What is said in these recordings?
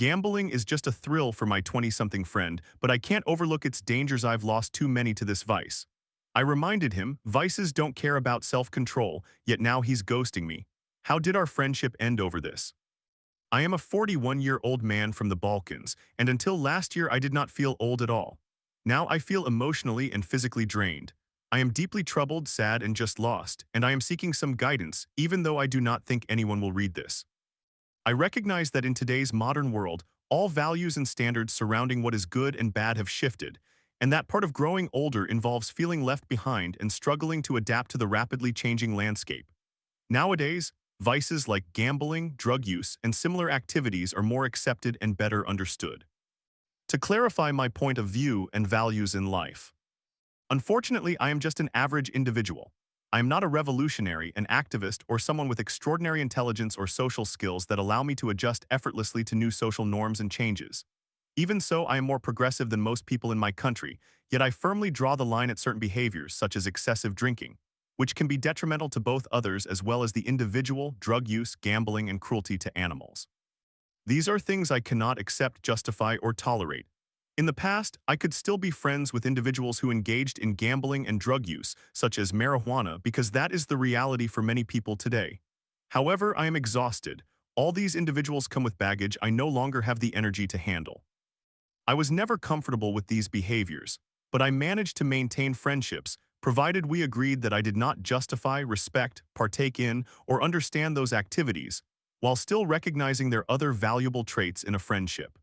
Gambling is just a thrill for my 20-something friend, but I can't overlook its dangers. I've lost too many to this vice. I reminded him, vices don't care about self-control, yet now he's ghosting me. How did our friendship end over this? I am a 41-year-old man from the Balkans, and until last year I did not feel old at all. Now I feel emotionally and physically drained. I am deeply troubled, sad, and just lost, and I am seeking some guidance, even though I do not think anyone will read this. I recognize that in today's modern world, all values and standards surrounding what is good and bad have shifted, and that part of growing older involves feeling left behind and struggling to adapt to the rapidly changing landscape. Nowadays, vices like gambling, drug use, and similar activities are more accepted and better understood. To clarify my point of view and values in life. Unfortunately, I am just an average individual. I am not a revolutionary, an activist, or someone with extraordinary intelligence or social skills that allow me to adjust effortlessly to new social norms and changes. Even so, I am more progressive than most people in my country, yet I firmly draw the line at certain behaviors, such as excessive drinking, which can be detrimental to both others as well as the individual, drug use, gambling, and cruelty to animals. These are things I cannot accept, justify, or tolerate. In the past, I could still be friends with individuals who engaged in gambling and drug use, such as marijuana, because that is the reality for many people today. However, I am exhausted. All these individuals come with baggage I no longer have the energy to handle. I was never comfortable with these behaviors, but I managed to maintain friendships, provided we agreed that I did not justify, respect, partake in, or understand those activities, while still recognizing their other valuable traits in a friendship.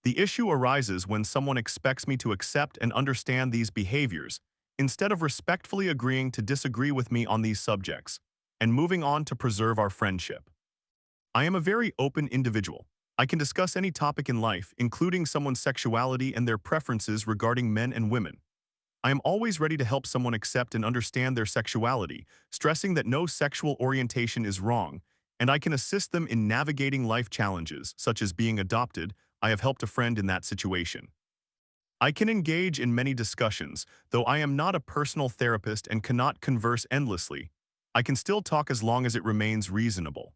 The issue arises when someone expects me to accept and understand these behaviors, instead of respectfully agreeing to disagree with me on these subjects, and moving on to preserve our friendship. I am a very open individual. I can discuss any topic in life, including someone's sexuality and their preferences regarding men and women. I am always ready to help someone accept and understand their sexuality, stressing that no sexual orientation is wrong, and I can assist them in navigating life challenges, such as being adopted. I have helped a friend in that situation. I can engage in many discussions, though I am not a personal therapist and cannot converse endlessly. I can still talk as long as it remains reasonable.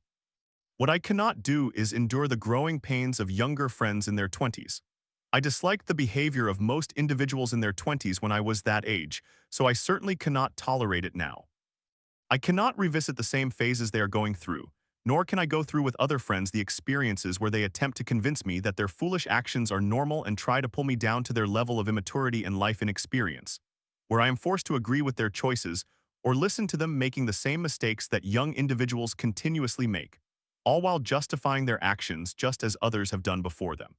What I cannot do is endure the growing pains of younger friends in their 20s. I disliked the behavior of most individuals in their 20s when I was that age, so I certainly cannot tolerate it now. I cannot revisit the same phases they are going through, nor can I go through with other friends the experiences where they attempt to convince me that their foolish actions are normal and try to pull me down to their level of immaturity and life inexperience, where I am forced to agree with their choices or listen to them making the same mistakes that young individuals continuously make, all while justifying their actions just as others have done before them.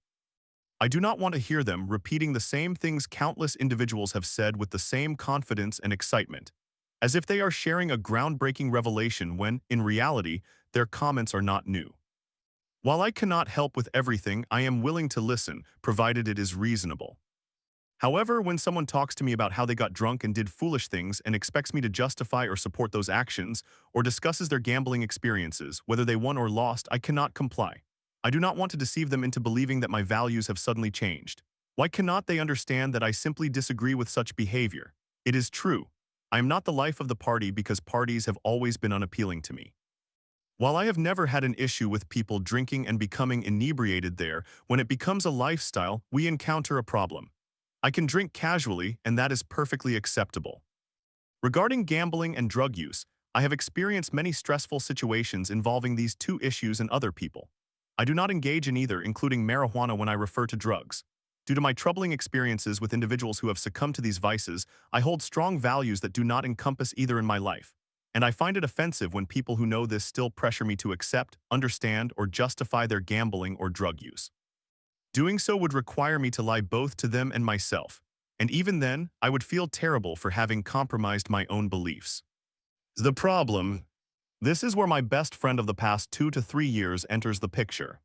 I do not want to hear them repeating the same things countless individuals have said with the same confidence and excitement, as if they are sharing a groundbreaking revelation when, in reality, their comments are not new. While I cannot help with everything, I am willing to listen, provided it is reasonable. However, when someone talks to me about how they got drunk and did foolish things and expects me to justify or support those actions, or discusses their gambling experiences, whether they won or lost, I cannot comply. I do not want to deceive them into believing that my values have suddenly changed. Why cannot they understand that I simply disagree with such behavior? It is true. I am not the life of the party because parties have always been unappealing to me. While I have never had an issue with people drinking and becoming inebriated there, when it becomes a lifestyle, we encounter a problem. I can drink casually, and that is perfectly acceptable. Regarding gambling and drug use, I have experienced many stressful situations involving these two issues and other people. I do not engage in either, including marijuana when I refer to drugs. Due to my troubling experiences with individuals who have succumbed to these vices, I hold strong values that do not encompass either in my life. And I find it offensive when people who know this still pressure me to accept, understand, or justify their gambling or drug use. Doing so would require me to lie both to them and myself, and even then, I would feel terrible for having compromised my own beliefs. The problem. This is where my best friend of the past 2 to 3 years enters the picture.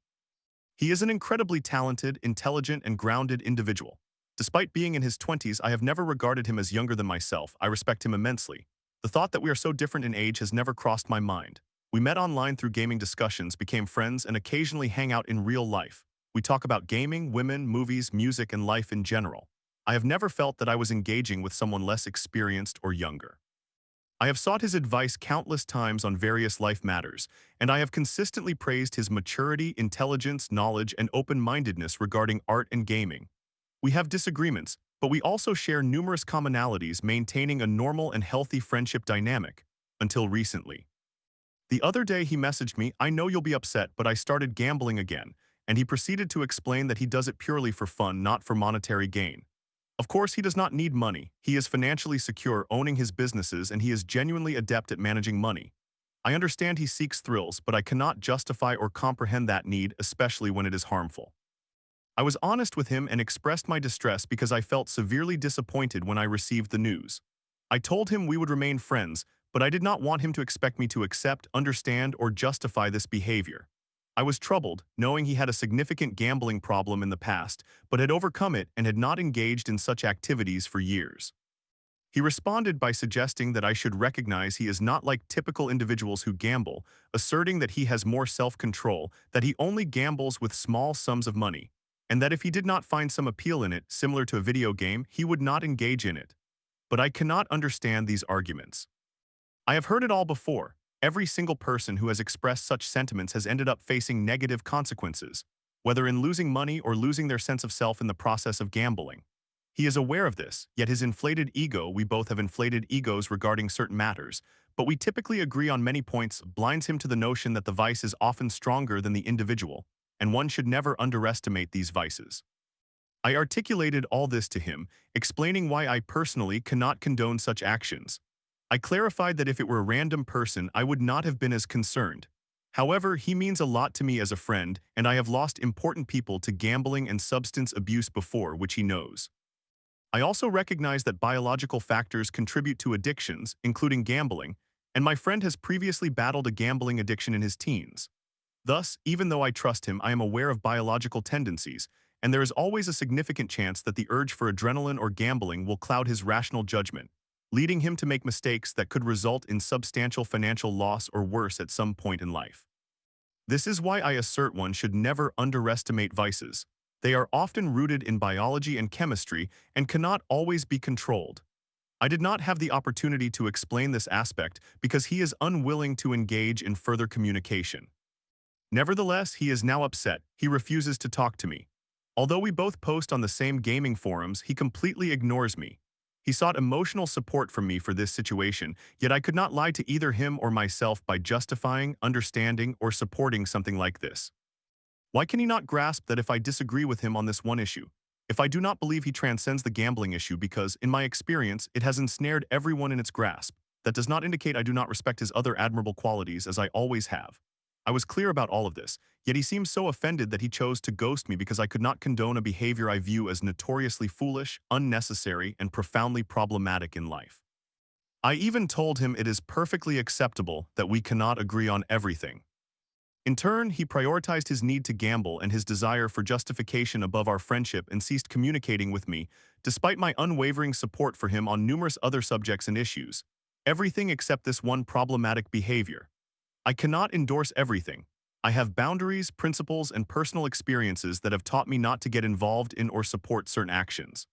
He is an incredibly talented, intelligent, and grounded individual. Despite being in his 20s, I have never regarded him as younger than myself. I respect him immensely. The thought that we are so different in age has never crossed my mind. We met online through gaming discussions, became friends, and occasionally hang out in real life. We talk about gaming, women, movies, music, and life in general. I have never felt that I was engaging with someone less experienced or younger. I have sought his advice countless times on various life matters, and I have consistently praised his maturity, intelligence, knowledge, and open-mindedness regarding art and gaming. We have disagreements, but we also share numerous commonalities, maintaining a normal and healthy friendship dynamic. Until recently. The other day he messaged me, "I know you'll be upset, but I started gambling again," and he proceeded to explain that he does it purely for fun, not for monetary gain. Of course, he does not need money. He is financially secure, owning his businesses, and he is genuinely adept at managing money. I understand he seeks thrills, but I cannot justify or comprehend that need, especially when it is harmful. I was honest with him and expressed my distress because I felt severely disappointed when I received the news. I told him we would remain friends, but I did not want him to expect me to accept, understand, or justify this behavior. I was troubled, knowing he had a significant gambling problem in the past, but had overcome it and had not engaged in such activities for years. He responded by suggesting that I should recognize he is not like typical individuals who gamble, asserting that he has more self-control, that he only gambles with small sums of money, and that if he did not find some appeal in it, similar to a video game, he would not engage in it. But I cannot understand these arguments. I have heard it all before. Every single person who has expressed such sentiments has ended up facing negative consequences, whether in losing money or losing their sense of self in the process of gambling. He is aware of this, yet his inflated ego, we both have inflated egos regarding certain matters, but we typically agree on many points, blinds him to the notion that the vice is often stronger than the individual, and one should never underestimate these vices. I articulated all this to him, explaining why I personally cannot condone such actions. I clarified that if it were a random person, I would not have been as concerned. However, he means a lot to me as a friend, and I have lost important people to gambling and substance abuse before, which he knows. I also recognize that biological factors contribute to addictions, including gambling, and my friend has previously battled a gambling addiction in his teens. Thus, even though I trust him, I am aware of biological tendencies, and there is always a significant chance that the urge for adrenaline or gambling will cloud his rational judgment, leading him to make mistakes that could result in substantial financial loss or worse at some point in life. This is why I assert one should never underestimate vices. They are often rooted in biology and chemistry and cannot always be controlled. I did not have the opportunity to explain this aspect because he is unwilling to engage in further communication. Nevertheless, he is now upset. He refuses to talk to me. Although we both post on the same gaming forums, he completely ignores me. He sought emotional support from me for this situation, yet I could not lie to either him or myself by justifying, understanding, or supporting something like this. Why can he not grasp that if I disagree with him on this one issue, if I do not believe he transcends the gambling issue because, in my experience, it has ensnared everyone in its grasp, that does not indicate I do not respect his other admirable qualities as I always have. I was clear about all of this, yet he seems so offended that he chose to ghost me because I could not condone a behavior I view as notoriously foolish, unnecessary, and profoundly problematic in life. I even told him it is perfectly acceptable that we cannot agree on everything. In turn, he prioritized his need to gamble and his desire for justification above our friendship and ceased communicating with me, despite my unwavering support for him on numerous other subjects and issues. Everything except this one problematic behavior. I cannot endorse everything. I have boundaries, principles, and personal experiences that have taught me not to get involved in or support certain actions.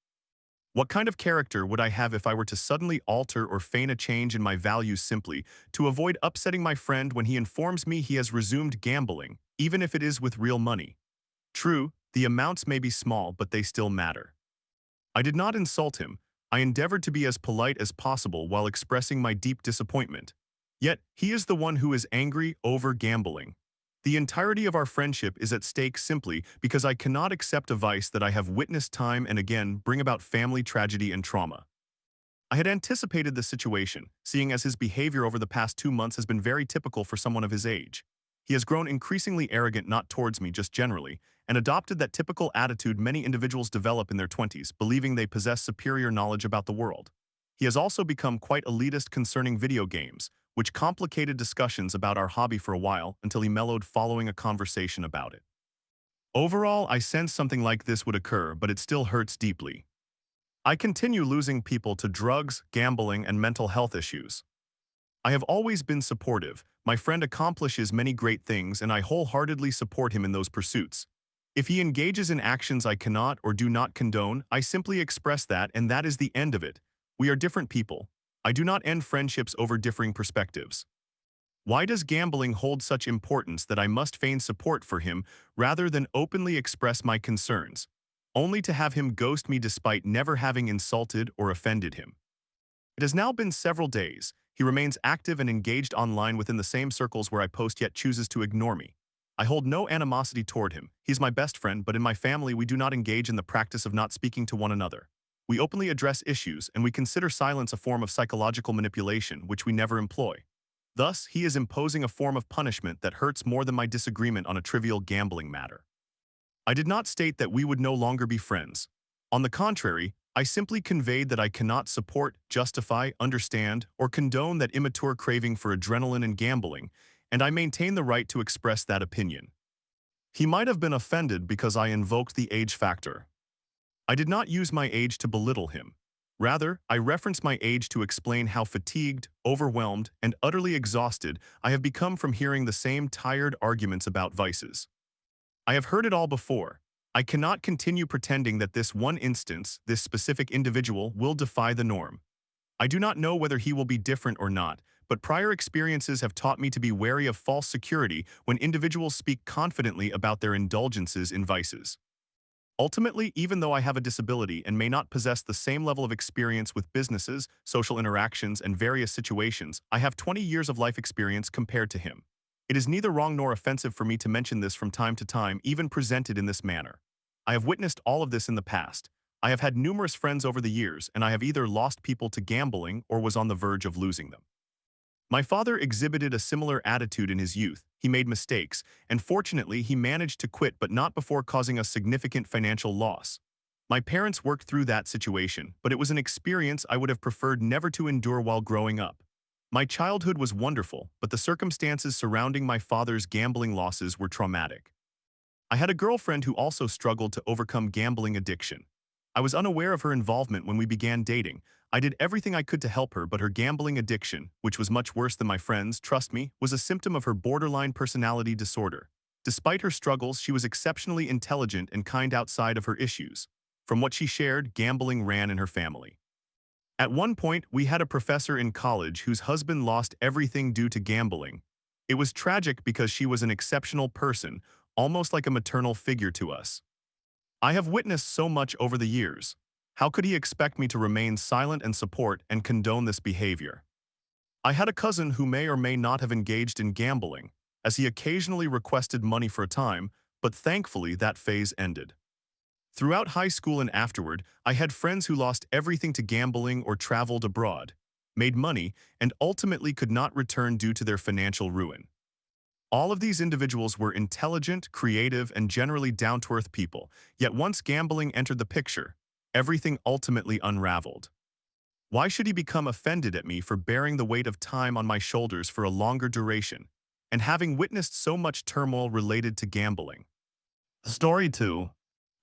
What kind of character would I have if I were to suddenly alter or feign a change in my values simply to avoid upsetting my friend when he informs me he has resumed gambling, even if it is with real money? True, the amounts may be small, but they still matter. I did not insult him. I endeavored to be as polite as possible while expressing my deep disappointment. Yet, he is the one who is angry over gambling. The entirety of our friendship is at stake simply because I cannot accept a vice that I have witnessed time and again bring about family tragedy and trauma. I had anticipated the situation, seeing as his behavior over the past 2 months has been very typical for someone of his age. He has grown increasingly arrogant not towards me, just generally, and adopted that typical attitude many individuals develop in their 20s, believing they possess superior knowledge about the world. He has also become quite elitist concerning video games, which complicated discussions about our hobby for a while until he mellowed following a conversation about it. Overall, I sense something like this would occur, but it still hurts deeply. I continue losing people to drugs, gambling, and mental health issues. I have always been supportive. My friend accomplishes many great things, and I wholeheartedly support him in those pursuits. If he engages in actions I cannot or do not condone, I simply express that, and that is the end of it. We are different people. I do not end friendships over differing perspectives. Why does gambling hold such importance that I must feign support for him rather than openly express my concerns, only to have him ghost me despite never having insulted or offended him? It has now been several days. He remains active and engaged online within the same circles where I post yet chooses to ignore me. I hold no animosity toward him. He's my best friend, but in my family we do not engage in the practice of not speaking to one another. We openly address issues, and we consider silence a form of psychological manipulation, which we never employ. Thus, he is imposing a form of punishment that hurts more than my disagreement on a trivial gambling matter. I did not state that we would no longer be friends. On the contrary, I simply conveyed that I cannot support, justify, understand, or condone that immature craving for adrenaline and gambling, and I maintain the right to express that opinion. He might have been offended because I invoked the age factor. I did not use my age to belittle him. Rather, I referenced my age to explain how fatigued, overwhelmed, and utterly exhausted I have become from hearing the same tired arguments about vices. I have heard it all before. I cannot continue pretending that this one instance, this specific individual, will defy the norm. I do not know whether he will be different or not, but prior experiences have taught me to be wary of false security when individuals speak confidently about their indulgences in vices. Ultimately, even though I have a disability and may not possess the same level of experience with businesses, social interactions, and various situations, I have 20 years of life experience compared to him. It is neither wrong nor offensive for me to mention this from time to time, even presented in this manner. I have witnessed all of this in the past. I have had numerous friends over the years, and I have either lost people to gambling or was on the verge of losing them. My father exhibited a similar attitude in his youth. He made mistakes, and fortunately he managed to quit but not before causing us significant financial loss. My parents worked through that situation, but it was an experience I would have preferred never to endure while growing up. My childhood was wonderful, but the circumstances surrounding my father's gambling losses were traumatic. I had a girlfriend who also struggled to overcome gambling addiction. I was unaware of her involvement when we began dating. I did everything I could to help her, but her gambling addiction, which was much worse than my friend's, trust me, was a symptom of her borderline personality disorder. Despite her struggles, she was exceptionally intelligent and kind outside of her issues. From what she shared, gambling ran in her family. At one point, we had a professor in college whose husband lost everything due to gambling. It was tragic because she was an exceptional person, almost like a maternal figure to us. I have witnessed so much over the years. How could he expect me to remain silent and support and condone this behavior? I had a cousin who may or may not have engaged in gambling, as he occasionally requested money for a time, but thankfully that phase ended. Throughout high school and afterward, I had friends who lost everything to gambling or traveled abroad, made money, and ultimately could not return due to their financial ruin. All of these individuals were intelligent, creative, and generally down-to-earth people, yet once gambling entered the picture, everything ultimately unraveled. Why should he become offended at me for bearing the weight of time on my shoulders for a longer duration, and having witnessed so much turmoil related to gambling? Story 2.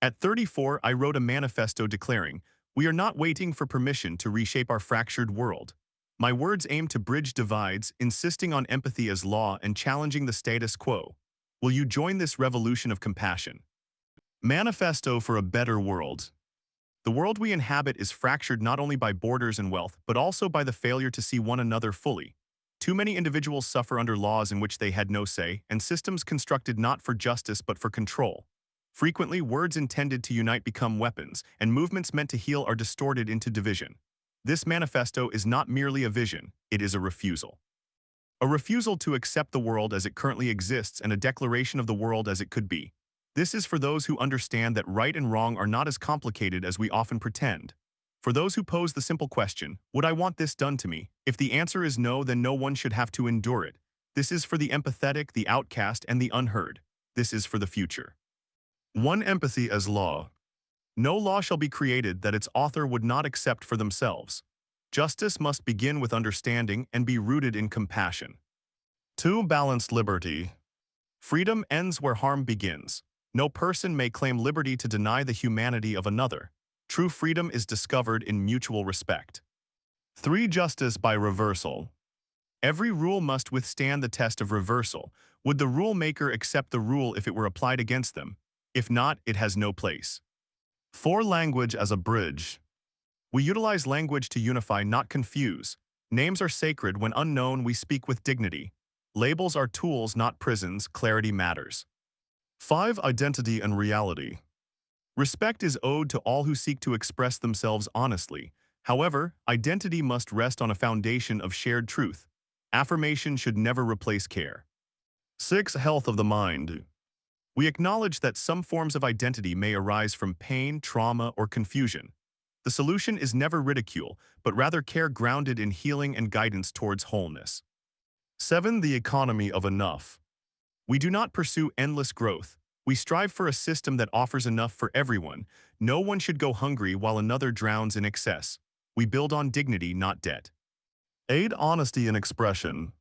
At 34, I wrote a manifesto declaring, "We are not waiting for permission to reshape our fractured world." My words aim to bridge divides, insisting on empathy as law and challenging the status quo. Will you join this revolution of compassion? Manifesto for a Better World. The world we inhabit is fractured not only by borders and wealth, but also by the failure to see one another fully. Too many individuals suffer under laws in which they had no say, and systems constructed not for justice but for control. Frequently, words intended to unite become weapons, and movements meant to heal are distorted into division. This manifesto is not merely a vision, it is a refusal. A refusal to accept the world as it currently exists and a declaration of the world as it could be. This is for those who understand that right and wrong are not as complicated as we often pretend. For those who pose the simple question, would I want this done to me? If the answer is no, then no one should have to endure it. This is for the empathetic, the outcast, and the unheard. This is for the future. One empathy as law. No law shall be created that its author would not accept for themselves. Justice must begin with understanding and be rooted in compassion. 2. Balanced liberty. Freedom ends where harm begins. No person may claim liberty to deny the humanity of another. True freedom is discovered in mutual respect. 3. Justice by reversal. Every rule must withstand the test of reversal. Would the rule maker accept the rule if it were applied against them? If not, it has no place. 4. Language as a bridge. We utilize language to unify, not confuse. Names are sacred. When unknown, we speak with dignity. Labels are tools, not prisons. Clarity matters. 5. Identity and reality. Respect is owed to all who seek to express themselves honestly. However, identity must rest on a foundation of shared truth. Affirmation should never replace care. 6. Health of the mind. We acknowledge that some forms of identity may arise from pain, trauma, or confusion. The solution is never ridicule, but rather care grounded in healing and guidance towards wholeness. 7. The economy of enough. We do not pursue endless growth. We strive for a system that offers enough for everyone. No one should go hungry while another drowns in excess. We build on dignity, not debt. 8. Honesty and expression.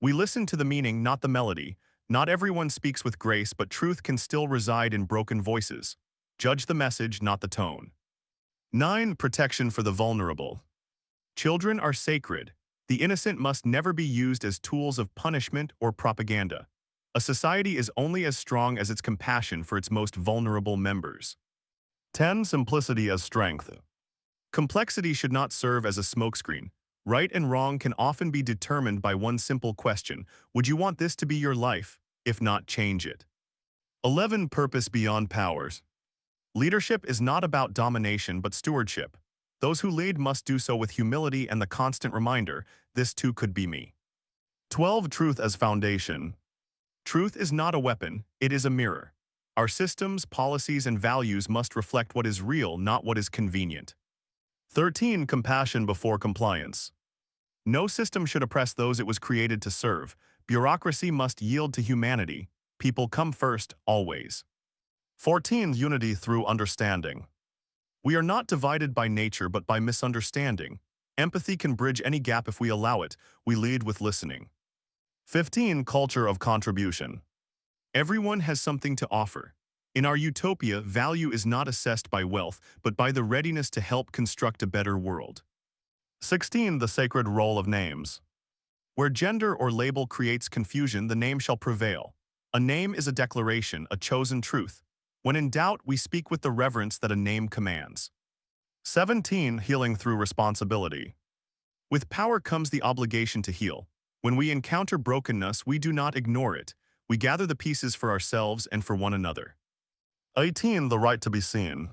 We listen to the meaning, not the melody. Not everyone speaks with grace, but truth can still reside in broken voices. Judge the message, not the tone. 9. Protection for the vulnerable. Children are sacred. The innocent must never be used as tools of punishment or propaganda. A society is only as strong as its compassion for its most vulnerable members. 10. Simplicity as strength. Complexity should not serve as a smokescreen. Right and wrong can often be determined by one simple question: would you want this to be your life? If not, change it. 11. Purpose beyond powers. Leadership is not about domination but stewardship. Those who lead must do so with humility and the constant reminder, this too could be me. 12. Truth as foundation. Truth is not a weapon, it is a mirror. Our systems, policies, and values must reflect what is real, not what is convenient. 13. Compassion before compliance. No system should oppress those it was created to serve. Bureaucracy must yield to humanity. People come first, always. 14. Unity through understanding. We are not divided by nature but by misunderstanding. Empathy can bridge any gap if we allow it. We lead with listening. 15. Culture of contribution. Everyone has something to offer. In our utopia, value is not assessed by wealth, but by the readiness to help construct a better world. 16. The sacred role of names. Where gender or label creates confusion, the name shall prevail. A name is a declaration, a chosen truth. When in doubt, we speak with the reverence that a name commands. 17. Healing through responsibility. With power comes the obligation to heal. When we encounter brokenness, we do not ignore it. We gather the pieces for ourselves and for one another. 18. The right to be seen.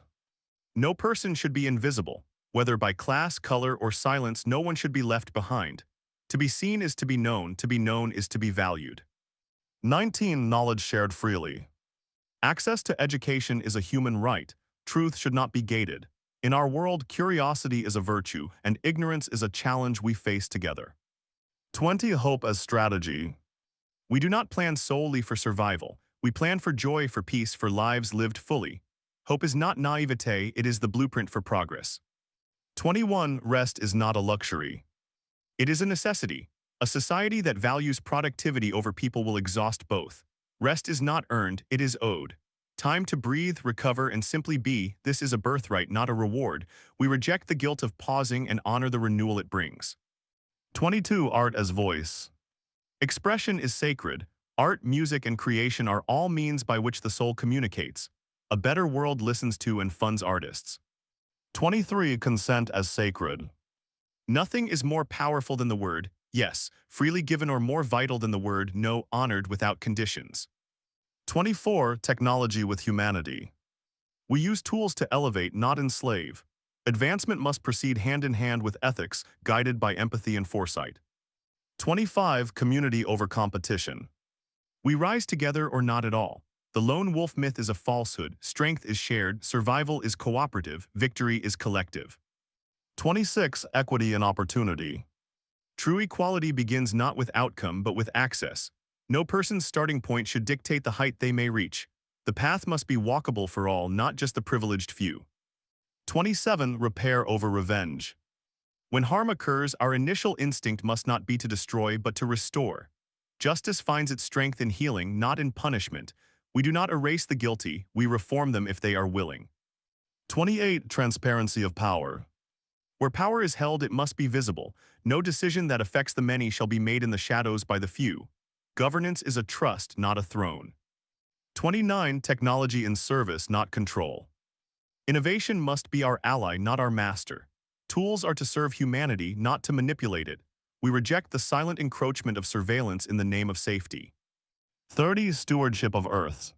No person should be invisible. Whether by class, color, or silence, no one should be left behind. To be seen is to be known is to be valued. 19. Knowledge shared freely. Access to education is a human right. Truth should not be gated. In our world, curiosity is a virtue, and ignorance is a challenge we face together. 20. Hope as strategy. We do not plan solely for survival. We plan for joy, for peace, for lives lived fully. Hope is not naivete, it is the blueprint for progress. 21. Rest is not a luxury. It is a necessity. A society that values productivity over people will exhaust both. Rest is not earned, it is owed. Time to breathe, recover, and simply be. This is a birthright, not a reward. We reject the guilt of pausing and honor the renewal it brings. 22. Art as voice. Expression is sacred. Art, music, and creation are all means by which the soul communicates. A better world listens to and funds artists. 23. Consent as sacred. Nothing is more powerful than the word yes, freely given, or more vital than the word no, honored without conditions. 24. Technology with humanity. We use tools to elevate, not enslave. Advancement must proceed hand in hand with ethics, guided by empathy and foresight. 25. Community over competition. We rise together or not at all. The lone wolf myth is a falsehood. Strength is shared, survival is cooperative, victory is collective. 26. Equity and opportunity. True equality begins not with outcome but with access. No person's starting point should dictate the height they may reach. The path must be walkable for all, not just the privileged few. 27. Repair over revenge. When harm occurs, our initial instinct must not be to destroy but to restore. Justice finds its strength in healing, not in punishment. We do not erase the guilty, we reform them if they are willing. 28. Transparency of power. Where power is held, it must be visible. No decision that affects the many shall be made in the shadows by the few. Governance is a trust, not a throne. 29. Technology in service, not control. Innovation must be our ally, not our master. Tools are to serve humanity, not to manipulate it. We reject the silent encroachment of surveillance in the name of safety. 30. Stewardship of Earth.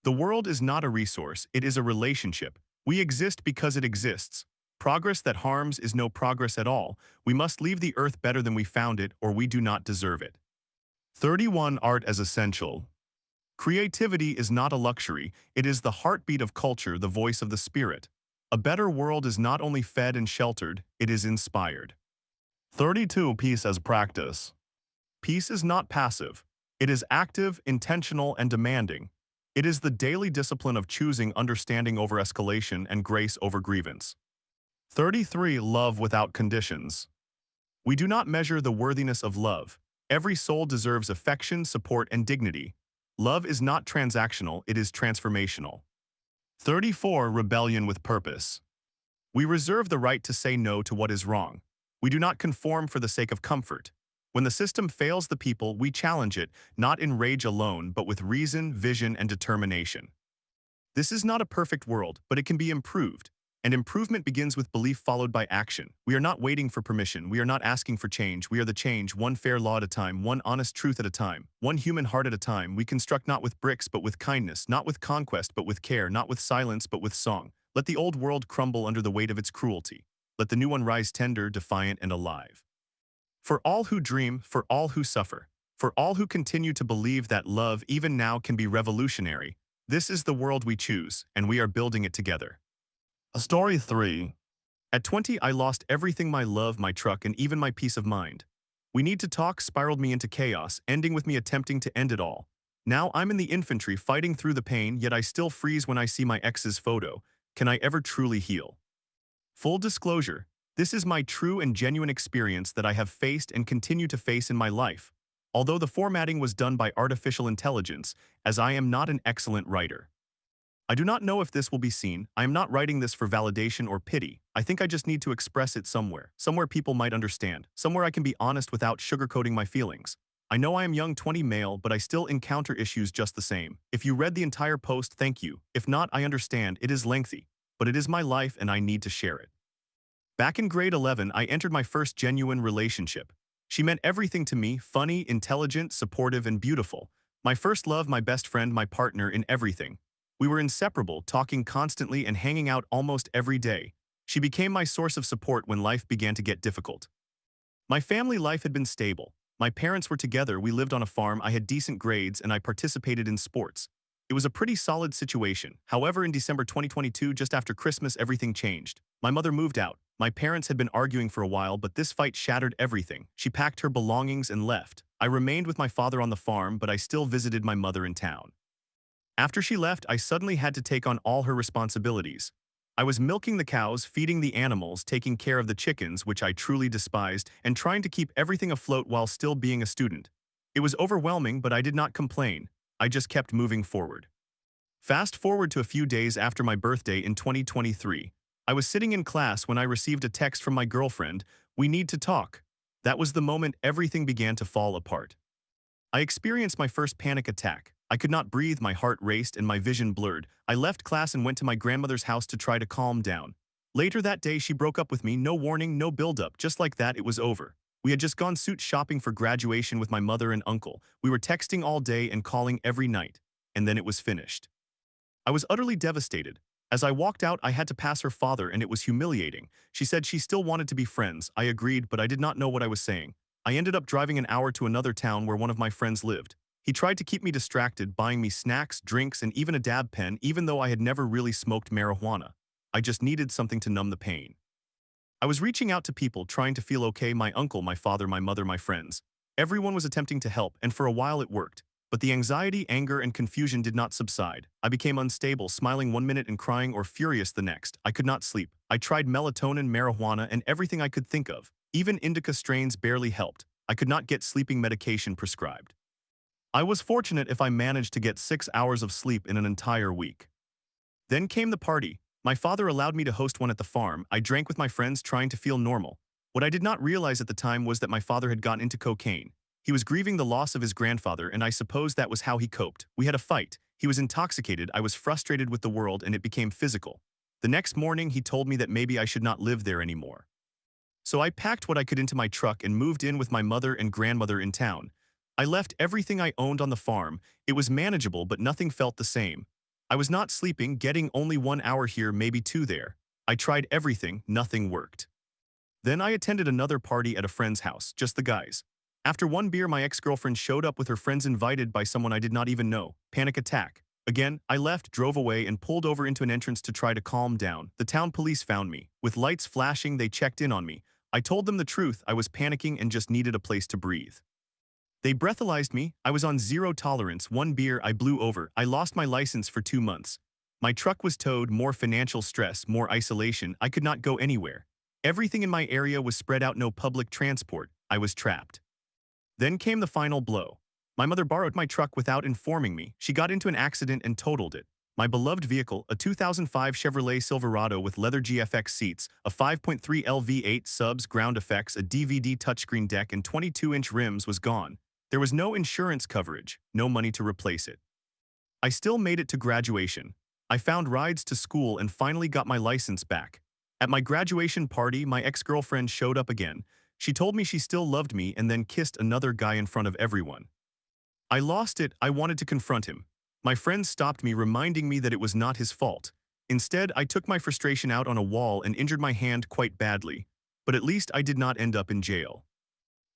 The world is not a resource, it is a relationship. We exist because it exists. Progress that harms is no progress at all. We must leave the earth better than we found it, or we do not deserve it. 31. Art as essential. Creativity is not a luxury, it is the heartbeat of culture, the voice of the spirit. A better world is not only fed and sheltered, it is inspired. 32. Peace as practice. Peace is not passive. It is active, intentional, and demanding. It is the daily discipline of choosing understanding over escalation and grace over grievance. 33. Love without conditions. We do not measure the worthiness of love. Every soul deserves affection, support, and dignity. Love is not transactional, it is transformational. 34. Rebellion with purpose. We reserve the right to say no to what is wrong. We do not conform for the sake of comfort. When the system fails the people, we challenge it, not in rage alone, but with reason, vision, and determination. This is not a perfect world, but it can be improved. And improvement begins with belief followed by action. We are not waiting for permission. We are not asking for change. We are the change, one fair law at a time, one honest truth at a time, one human heart at a time. We construct not with bricks, but with kindness, not with conquest, but with care, not with silence, but with song. Let the old world crumble under the weight of its cruelty. Let the new one rise tender, defiant, and alive. For all who dream, for all who suffer, for all who continue to believe that love even now can be revolutionary, this is the world we choose, and we are building it together. A story 3. At 20, I lost everything: my love, my truck, and even my peace of mind. We Need to Talk spiraled me into chaos, ending with me attempting to end it all. Now I'm in the infantry fighting through the pain, yet I still freeze when I see my ex's photo. Can I ever truly heal? Full disclosure, this is my true and genuine experience that I have faced and continue to face in my life, although the formatting was done by artificial intelligence, as I am not an excellent writer. I do not know if this will be seen. I am not writing this for validation or pity. I think I just need to express it somewhere people might understand, somewhere I can be honest without sugarcoating my feelings. I know I am young 20 male, but I still encounter issues just the same. If you read the entire post, thank you. If not, I understand, it is lengthy, but it is my life and I need to share it. Back in grade 11, I entered my first genuine relationship. She meant everything to me: funny, intelligent, supportive, and beautiful. My first love, my best friend, my partner in everything. We were inseparable, talking constantly and hanging out almost every day. She became my source of support when life began to get difficult. My family life had been stable. My parents were together, we lived on a farm, I had decent grades, and I participated in sports. It was a pretty solid situation. However, in December 2022, just after Christmas, everything changed. My mother moved out. My parents had been arguing for a while, but this fight shattered everything. She packed her belongings and left. I remained with my father on the farm, but I still visited my mother in town. After she left, I suddenly had to take on all her responsibilities. I was milking the cows, feeding the animals, taking care of the chickens, which I truly despised, and trying to keep everything afloat while still being a student. It was overwhelming, but I did not complain. I just kept moving forward. Fast forward to a few days after my birthday in 2023. I was sitting in class when I received a text from my girlfriend: "We need to talk." That was the moment everything began to fall apart. I experienced my first panic attack. I could not breathe, my heart raced, and my vision blurred. I left class and went to my grandmother's house to try to calm down. Later that day, she broke up with me, no warning, no build-up. Just like that, it was over. We had just gone suit shopping for graduation with my mother and uncle. We were texting all day and calling every night. And then it was finished. I was utterly devastated. As I walked out, I had to pass her father, and it was humiliating. She said she still wanted to be friends. I agreed, but I did not know what I was saying. I ended up driving an hour to another town where one of my friends lived. He tried to keep me distracted, buying me snacks, drinks, and even a dab pen, even though I had never really smoked marijuana. I just needed something to numb the pain. I was reaching out to people, trying to feel okay: my uncle, my father, my mother, my friends. Everyone was attempting to help, and for a while it worked. But the anxiety, anger, and confusion did not subside. I became unstable, smiling one minute and crying or furious the next. I could not sleep. I tried melatonin, marijuana, and everything I could think of. Even indica strains barely helped. I could not get sleeping medication prescribed. I was fortunate if I managed to get 6 hours of sleep in an entire week. Then came the party. My father allowed me to host one at the farm. I drank with my friends, trying to feel normal. What I did not realize at the time was that my father had gotten into cocaine. He was grieving the loss of his grandfather, and I suppose that was how he coped. We had a fight. He was intoxicated. I was frustrated with the world, and it became physical. The next morning, he told me that maybe I should not live there anymore. So I packed what I could into my truck and moved in with my mother and grandmother in town. I left everything I owned on the farm. It was manageable, but nothing felt the same. I was not sleeping, getting only 1 hour here, maybe two there. I tried everything, nothing worked. Then I attended another party at a friend's house, just the guys. After one beer, my ex-girlfriend showed up with her friends invited by someone I did not even know. Panic attack. Again, I left, drove away, and pulled over into an entrance to try to calm down. The town police found me. With lights flashing, they checked in on me. I told them the truth. I was panicking and just needed a place to breathe. They breathalyzed me. I was on zero tolerance. One beer, I blew over. I lost my license for 2 months. My truck was towed, more financial stress, more isolation. I could not go anywhere. Everything in my area was spread out, no public transport. I was trapped. Then came the final blow. My mother borrowed my truck without informing me. She got into an accident and totaled it. My beloved vehicle, a 2005 Chevrolet Silverado with leather GFX seats, a 5.3L V8 subs, ground effects, a DVD touchscreen deck, and 22-inch rims, was gone. There was no insurance coverage, no money to replace it. I still made it to graduation. I found rides to school and finally got my license back. At my graduation party, my ex-girlfriend showed up again. She told me she still loved me and then kissed another guy in front of everyone. I lost it. I wanted to confront him. My friend stopped me, reminding me that it was not his fault. Instead, I took my frustration out on a wall and injured my hand quite badly. But at least I did not end up in jail.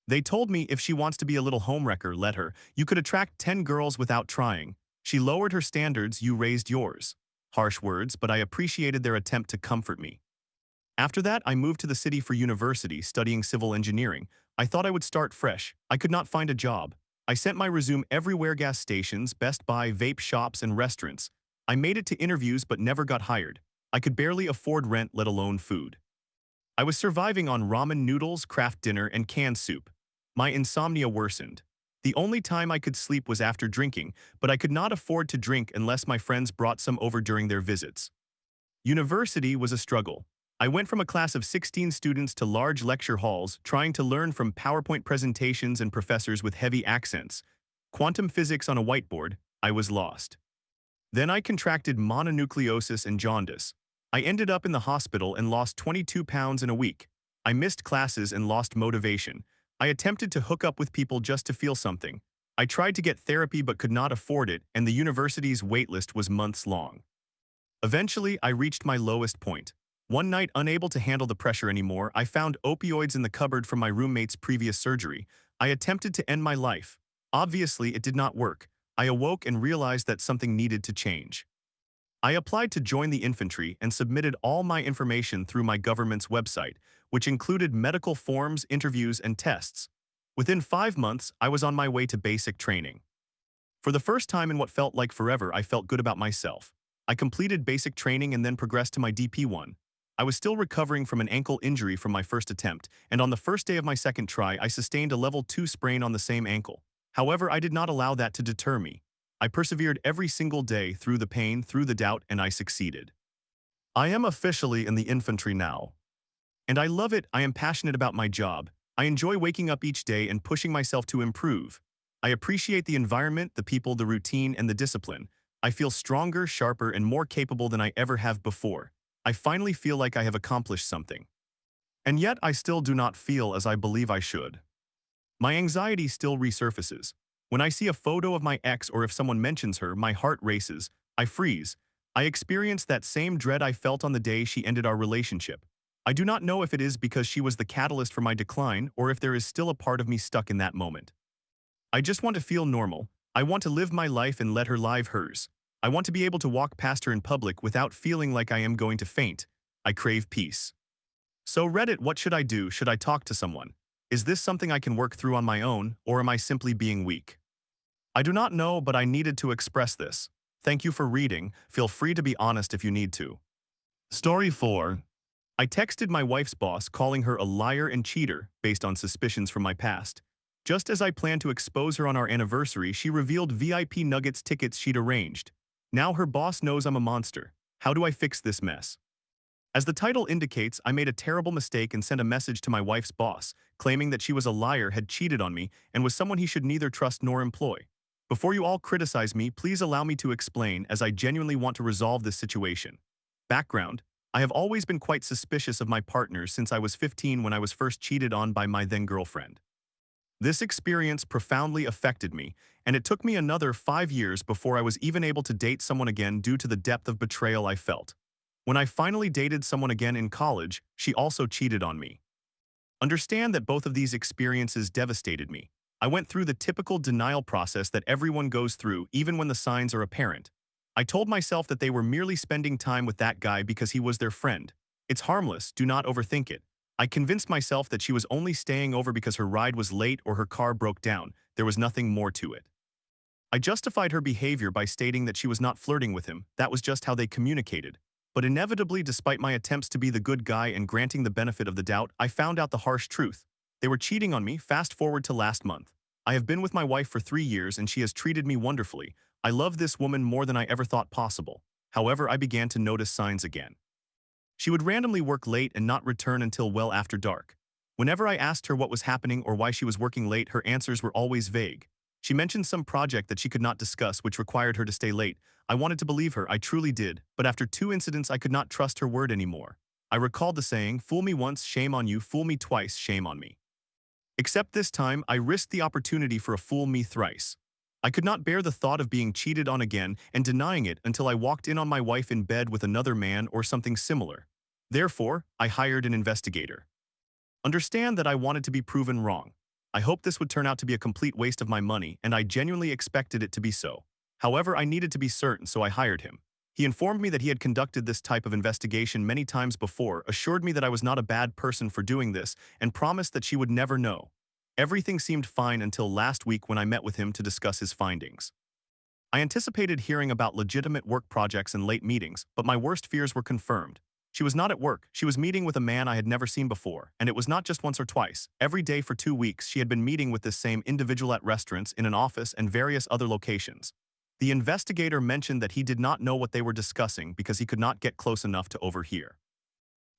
They told me if she wants to be a little homewrecker, let her. You could attract 10 girls without trying. She lowered her standards, you raised yours. Harsh words, but I appreciated their attempt to comfort me. After that, I moved to the city for university, studying civil engineering. I thought I would start fresh. I could not find a job. I sent my resume everywhere: gas stations, Best Buy, vape shops, and restaurants. I made it to interviews but never got hired. I could barely afford rent, let alone food. I was surviving on ramen noodles, Kraft dinner, and canned soup. My insomnia worsened. The only time I could sleep was after drinking, but I could not afford to drink unless my friends brought some over during their visits. University was a struggle. I went from a class of 16 students to large lecture halls, trying to learn from PowerPoint presentations and professors with heavy accents. Quantum physics on a whiteboard, I was lost. Then I contracted mononucleosis and jaundice. I ended up in the hospital and lost 22 pounds in a week. I missed classes and lost motivation. I attempted to hook up with people just to feel something. I tried to get therapy but could not afford it, and the university's waitlist was months long. Eventually, I reached my lowest point. One night, unable to handle the pressure anymore, I found opioids in the cupboard from my roommate's previous surgery. I attempted to end my life. Obviously, it did not work. I awoke and realized that something needed to change. I applied to join the infantry and submitted all my information through my government's website, which included medical forms, interviews, and tests. Within 5 months, I was on my way to basic training. For the first time in what felt like forever, I felt good about myself. I completed basic training and then progressed to my DP1. I was still recovering from an ankle injury from my first attempt, and on the first day of my second try, I sustained a level 2 sprain on the same ankle. However, I did not allow that to deter me. I persevered every single day, through the pain, through the doubt, and I succeeded. I am officially in the infantry now. And I love it. I am passionate about my job. I enjoy waking up each day and pushing myself to improve. I appreciate the environment, the people, the routine, and the discipline. I feel stronger, sharper, and more capable than I ever have before. I finally feel like I have accomplished something. And yet I still do not feel as I believe I should. My anxiety still resurfaces. When I see a photo of my ex or if someone mentions her, my heart races. I freeze. I experience that same dread I felt on the day she ended our relationship. I do not know if it is because she was the catalyst for my decline or if there is still a part of me stuck in that moment. I just want to feel normal. I want to live my life and let her live hers. I want to be able to walk past her in public without feeling like I am going to faint. I crave peace. So Reddit, what should I do? Should I talk to someone? Is this something I can work through on my own, or am I simply being weak? I do not know, but I needed to express this. Thank you for reading. Feel free to be honest if you need to. Story 4. I texted my wife's boss, calling her a liar and cheater based on suspicions from my past. Just as I planned to expose her on our anniversary, she revealed VIP Nuggets tickets she'd arranged. Now her boss knows I'm a monster. How do I fix this mess? As the title indicates, I made a terrible mistake and sent a message to my wife's boss, claiming that she was a liar, had cheated on me, and was someone he should neither trust nor employ. Before you all criticize me, please allow me to explain, as I genuinely want to resolve this situation. Background: I have always been quite suspicious of my partners since I was 15 when I was first cheated on by my then-girlfriend. This experience profoundly affected me, and it took me another 5 years before I was even able to date someone again due to the depth of betrayal I felt. When I finally dated someone again in college, she also cheated on me. Understand that both of these experiences devastated me. I went through the typical denial process that everyone goes through even when the signs are apparent. I told myself that they were merely spending time with that guy because he was their friend. It's harmless, do not overthink it. I convinced myself that she was only staying over because her ride was late or her car broke down. There was nothing more to it. I justified her behavior by stating that she was not flirting with him, that was just how they communicated. But inevitably, despite my attempts to be the good guy and granting the benefit of the doubt, I found out the harsh truth. They were cheating on me. Fast forward to last month. I have been with my wife for 3 years and she has treated me wonderfully. I love this woman more than I ever thought possible. However, I began to notice signs again. She would randomly work late and not return until well after dark. Whenever I asked her what was happening or why she was working late, her answers were always vague. She mentioned some project that she could not discuss which required her to stay late. I wanted to believe her, I truly did, but after 2 incidents I could not trust her word anymore. I recalled the saying, fool me once, shame on you, fool me twice, shame on me. Except this time, I risked the opportunity for a fool me thrice. I could not bear the thought of being cheated on again and denying it until I walked in on my wife in bed with another man or something similar. Therefore, I hired an investigator. Understand that I wanted to be proven wrong. I hoped this would turn out to be a complete waste of my money, and I genuinely expected it to be so. However, I needed to be certain, so I hired him. He informed me that he had conducted this type of investigation many times before, assured me that I was not a bad person for doing this, and promised that she would never know. Everything seemed fine until last week when I met with him to discuss his findings. I anticipated hearing about legitimate work projects and late meetings, but my worst fears were confirmed. She was not at work, she was meeting with a man I had never seen before, and it was not just once or twice. Every day for 2 weeks she had been meeting with this same individual at restaurants, in an office, and various other locations. The investigator mentioned that he did not know what they were discussing because he could not get close enough to overhear.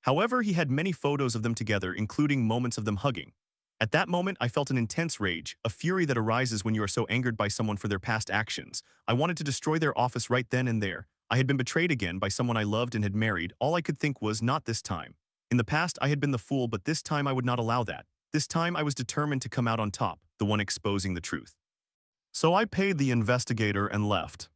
However, he had many photos of them together, including moments of them hugging. At that moment, I felt an intense rage, a fury that arises when you are so angered by someone for their past actions. I wanted to destroy their office right then and there. I had been betrayed again by someone I loved and had married. All I could think was, not this time. In the past, I had been the fool, but this time I would not allow that. This time I was determined to come out on top, the one exposing the truth. So I paid the investigator and left.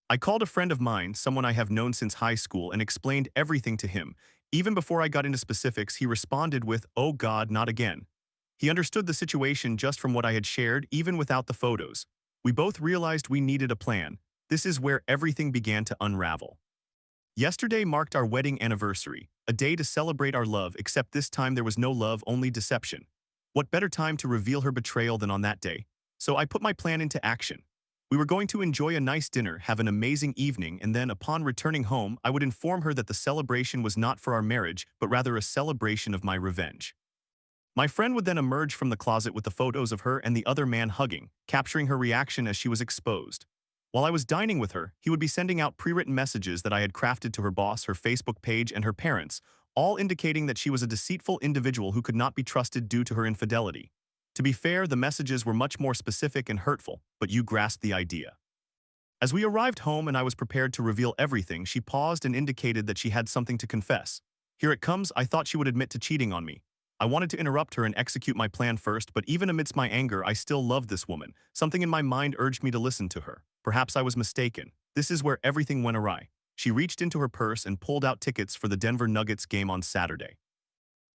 I called a friend of mine, someone I have known since high school, and explained everything to him. Even before I got into specifics, he responded with, "Oh God, not again." He understood the situation just from what I had shared, even without the photos. We both realized we needed a plan. This is where everything began to unravel. Yesterday marked our wedding anniversary, a day to celebrate our love, except this time there was no love, only deception. What better time to reveal her betrayal than on that day? So I put my plan into action. We were going to enjoy a nice dinner, have an amazing evening, and then upon returning home, I would inform her that the celebration was not for our marriage, but rather a celebration of my revenge. My friend would then emerge from the closet with the photos of her and the other man hugging, capturing her reaction as she was exposed. While I was dining with her, he would be sending out pre-written messages that I had crafted to her boss, her Facebook page, and her parents, all indicating that she was a deceitful individual who could not be trusted due to her infidelity. To be fair, the messages were much more specific and hurtful, but you grasped the idea. As we arrived home and I was prepared to reveal everything, she paused and indicated that she had something to confess. Here it comes. I thought she would admit to cheating on me. I wanted to interrupt her and execute my plan first, but even amidst my anger, I still loved this woman. Something in my mind urged me to listen to her. Perhaps I was mistaken. This is where everything went awry. She reached into her purse and pulled out tickets for the Denver Nuggets game on Saturday.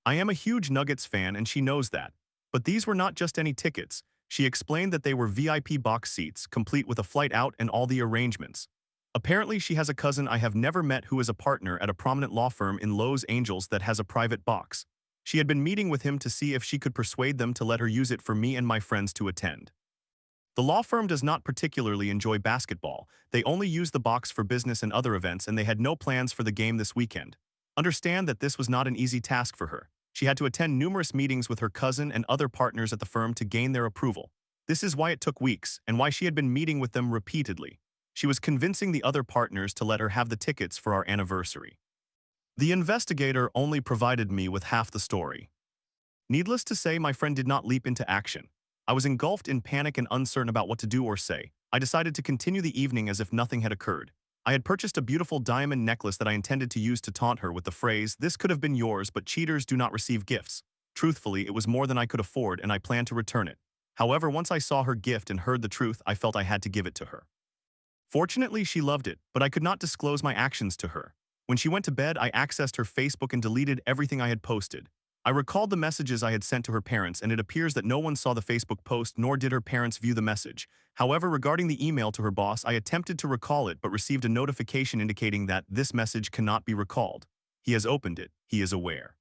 I am a huge Nuggets fan and she knows that. But these were not just any tickets. She explained that they were VIP box seats, complete with a flight out and all the arrangements. Apparently, she has a cousin I have never met who is a partner at a prominent law firm in Los Angeles that has a private box. She had been meeting with him to see if she could persuade them to let her use it for me and my friends to attend. The law firm does not particularly enjoy basketball. They only use the box for business and other events, and they had no plans for the game this weekend. Understand that this was not an easy task for her. She had to attend numerous meetings with her cousin and other partners at the firm to gain their approval. This is why it took weeks, and why she had been meeting with them repeatedly. She was convincing the other partners to let her have the tickets for our anniversary. The investigator only provided me with half the story. Needless to say, my friend did not leap into action. I was engulfed in panic and uncertain about what to do or say. I decided to continue the evening as if nothing had occurred. I had purchased a beautiful diamond necklace that I intended to use to taunt her with the phrase, "This could have been yours, but cheaters do not receive gifts." Truthfully, it was more than I could afford and I planned to return it. However, once I saw her gift and heard the truth, I felt I had to give it to her. Fortunately, she loved it, but I could not disclose my actions to her. When she went to bed, I accessed her Facebook and deleted everything I had posted. I recalled the messages I had sent to her parents, and it appears that no one saw the Facebook post, nor did her parents view the message. However, regarding the email to her boss, I attempted to recall it but received a notification indicating that this message cannot be recalled. He has opened it. He is aware.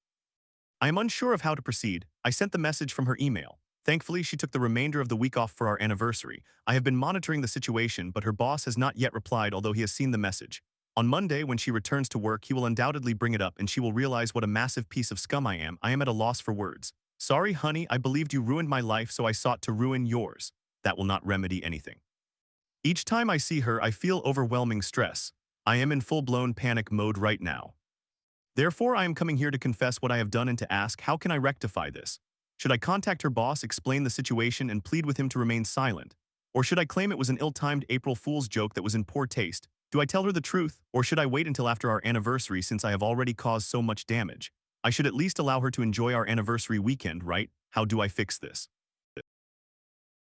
I am unsure of how to proceed. I sent the message from her email. Thankfully, she took the remainder of the week off for our anniversary. I have been monitoring the situation, but her boss has not yet replied, although he has seen the message. On Monday, when she returns to work, he will undoubtedly bring it up and she will realize what a massive piece of scum I am. I am at a loss for words. Sorry, honey, I believed you ruined my life, so I sought to ruin yours. That will not remedy anything. Each time I see her, I feel overwhelming stress. I am in full-blown panic mode right now. Therefore, I am coming here to confess what I have done and to ask, how can I rectify this? Should I contact her boss, explain the situation, and plead with him to remain silent? Or should I claim it was an ill-timed April Fool's joke that was in poor taste? Do I tell her the truth, or should I wait until after our anniversary since I have already caused so much damage? I should at least allow her to enjoy our anniversary weekend, right? How do I fix this?